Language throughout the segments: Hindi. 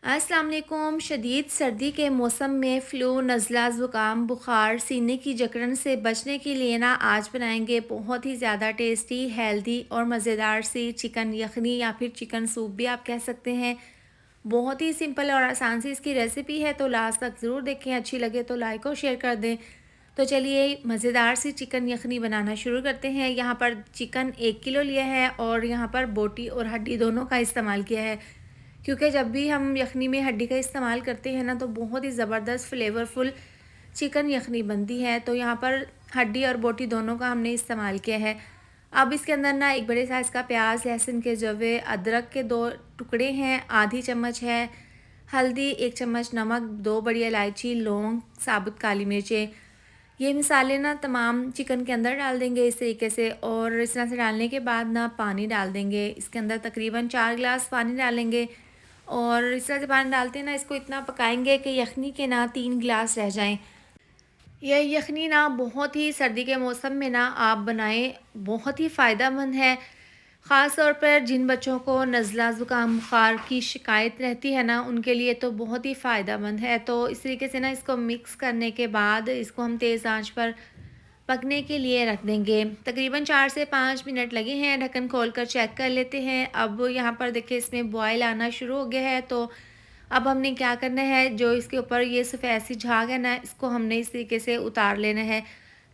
अस्सलाम वालेकुम। शदीद सर्दी के मौसम में फ़्लू, नज़ला, ज़ुकाम, बुखार, सीने की जकड़न से बचने के लिए ना आज बनाएंगे बहुत ही ज़्यादा टेस्टी, हेल्दी और मज़ेदार सी चिकन यखनी या फिर चिकन सूप भी आप कह सकते हैं। बहुत ही सिंपल और आसान सी इसकी रेसिपी है, तो लास्ट तक ज़रूर देखें। अच्छी लगे तो लाइक और शेयर कर दें। तो चलिए मज़ेदार सी चिकन यखनी बनाना शुरू करते हैं। यहाँ पर चिकन 1 किलो लिया है और यहाँ पर बोटी और हड्डी दोनों का इस्तेमाल किया है, क्योंकि जब भी हम यखनी में हड्डी का इस्तेमाल करते हैं ना, तो बहुत ही ज़बरदस्त फ्लेवरफुल चिकन यखनी बनती है। तो यहाँ पर हड्डी और बोटी दोनों का हमने इस्तेमाल किया है। अब इसके अंदर ना एक बड़े साइज़ का प्याज, लहसुन के जवे, अदरक के 2 टुकड़े हैं, आधी चम्मच है हल्दी, 1 चम्मच नमक, 2 बड़ी इलायची, लौंग, साबुत काली मिर्चें। ये मसाले ना तमाम चिकन के अंदर डाल देंगे इस तरीके से, और इस तरह से डालने के बाद ना पानी डाल देंगे। इसके अंदर तकरीबन 4 गिलास पानी डालेंगे और इस तरह से पानी डालते हैं ना, इसको इतना पकाएंगे कि यखनी के ना 3 गिलास रह जाएं। यह यखनी ना बहुत ही सर्दी के मौसम में ना आप बनाएं, बहुत ही फ़ायदेमंद है। ख़ास तौर पर जिन बच्चों को नज़ला, ज़ुकाम, बुखार की शिकायत रहती है ना, उनके लिए तो बहुत ही फ़ायदेमंद है। तो इस तरीके से ना इसको मिक्स करने के बाद इसको हम तेज़ आंच पर पकने के लिए रख देंगे। तकरीबन 4 से 5 मिनट लगे हैं। ढक्कन खोलकर चेक कर लेते हैं। अब यहाँ पर देखिए इसमें बॉयल आना शुरू हो गया है। तो अब हमने क्या करना है, जो इसके ऊपर ये सफ़ेद सी झाग है ना, इसको हमने इस तरीके से उतार लेना है।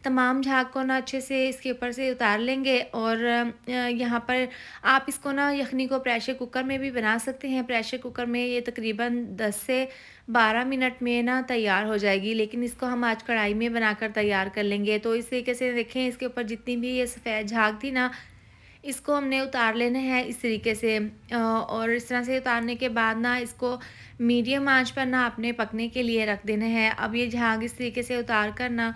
तमाम झाग को ना अच्छे से इसके ऊपर से उतार लेंगे। और यहाँ पर आप इसको ना यखनी को प्रेशर कुकर में भी बना सकते हैं। प्रेशर कुकर में ये तकरीबन 10 से 12 मिनट में ना तैयार हो जाएगी, लेकिन इसको हम आज कढ़ाई में बनाकर तैयार कर लेंगे। तो इस तरीके से देखें, इसके ऊपर जितनी भी ये सफ़ेद झाग थी ना, इसको हमने उतार लेना है इस तरीके से। और इस तरह से उतारने के बाद ना इसको मीडियम आंच पर ना आपने पकने के लिए रख देना है। अब ये झाग इस तरीके से उतार कर ना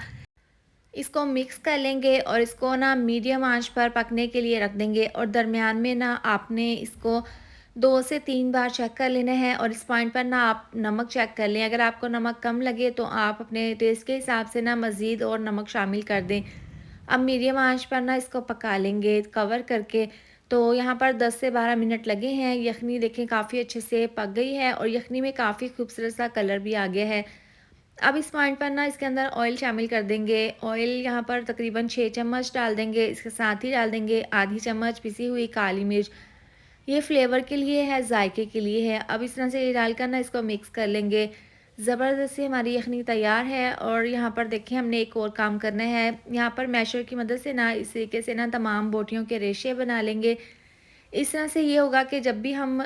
इसको मिक्स कर लेंगे और इसको ना मीडियम आंच पर पकने के लिए रख देंगे। और दरमियान में ना आपने इसको 2 से 3 बार चेक कर लेना है। और इस पॉइंट पर ना आप नमक चेक कर लें। अगर आपको नमक कम लगे तो आप अपने टेस्ट के हिसाब से ना मज़ीद और नमक शामिल कर दें। अब मीडियम आंच पर ना इसको पका लेंगे कवर करके। तो यहाँ पर 10 से 12 मिनट लगे हैं। यखनी देखें काफ़ी अच्छे से पक गई है और यखनी में काफ़ी खूबसूरत सा कलर भी आ गया है। अब इस पॉइंट पर ना इसके अंदर ऑयल शामिल कर देंगे। ऑयल यहाँ पर तकरीबन 6 चम्मच डाल देंगे। इसके साथ ही डाल देंगे आधी चम्मच पिसी हुई काली मिर्च। ये फ्लेवर के लिए है, जायके के लिए है। अब इस तरह से ये डालकर ना इसको मिक्स कर लेंगे। ज़बरदस्त सी हमारी यखनी तैयार है। और यहाँ पर देखिए हमने एक और काम करना है। यहाँ पर मैशर की मदद से ना इस तरीके से ना तमाम बोटियों के रेशे बना लेंगे। इस तरह से ये होगा कि जब भी हम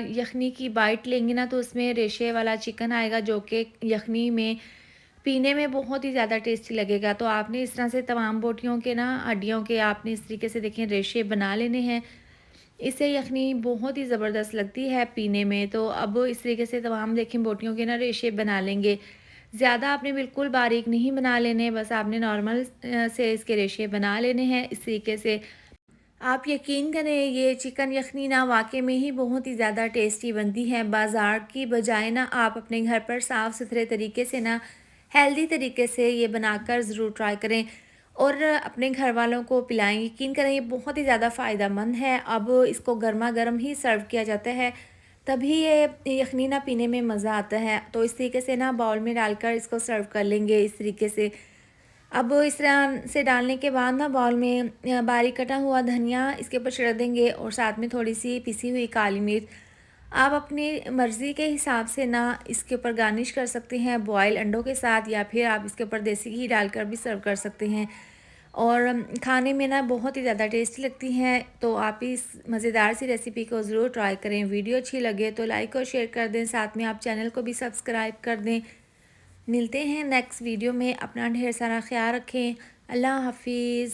यखनी की बाइट लेंगे ना, तो उसमें रेशे वाला चिकन आएगा, जो कि यखनी में पीने में बहुत ही ज़्यादा टेस्टी लगेगा। तो आपने इस तरह से तमाम बोटियों के ना हड्डियों के आपने इस तरीके से देखें रेशे बना लेने हैं। इससे यखनी बहुत ही ज़बरदस्त लगती है पीने में। तो अब इस तरीके से तमाम देखें बोटियों के ना रेशे बना लेंगे। ज़्यादा आपने बिल्कुल बारीक नहीं बना लेने, बस आपने नॉर्मल से इसके रेशे बना लेने हैं इस तरीके से। आप यकीन करें, ये चिकन यखनी ना वाक़ई में ही बहुत ही ज़्यादा टेस्टी बनती है। बाज़ार की बजाय ना आप अपने घर पर साफ़-सुथरे तरीके से ना हेल्दी तरीके से ये बनाकर ज़रूर ट्राई करें और अपने घर वालों को पिलाएँ। यकीन करें, ये बहुत ही ज़्यादा फ़ायदेमंद है। अब इसको गरमा-गरम ही सर्व किया जाता है, तभी ये यखनी ना पीने में मज़ा आता है। तो इस तरीके से ना बाउल में डालकर इसको सर्व कर लेंगे इस तरीके से। अब इस तरह से डालने के बाद ना बाउल में बारीक कटा हुआ धनिया इसके ऊपर छिड़क देंगे और साथ में थोड़ी-सी पिसी हुई काली मिर्च। आप अपनी मर्ज़ी के हिसाब से ना इसके ऊपर गार्निश कर सकते हैं बॉयल अंडों के साथ, या फिर आप इसके ऊपर देसी घी डालकर भी सर्व कर सकते हैं। और खाने में ना बहुत ही ज़्यादा टेस्टी लगती हैं। तो आप इस मज़ेदार सी रेसिपी को ज़रूर ट्राई करें। वीडियो अच्छी लगे तो लाइक और शेयर कर दें, साथ में आप चैनल को भी सब्सक्राइब कर दें। मिलते हैं नेक्स्ट वीडियो में। अपना ढेर सारा ख्याल रखें। अल्लाह हाफ़िज़।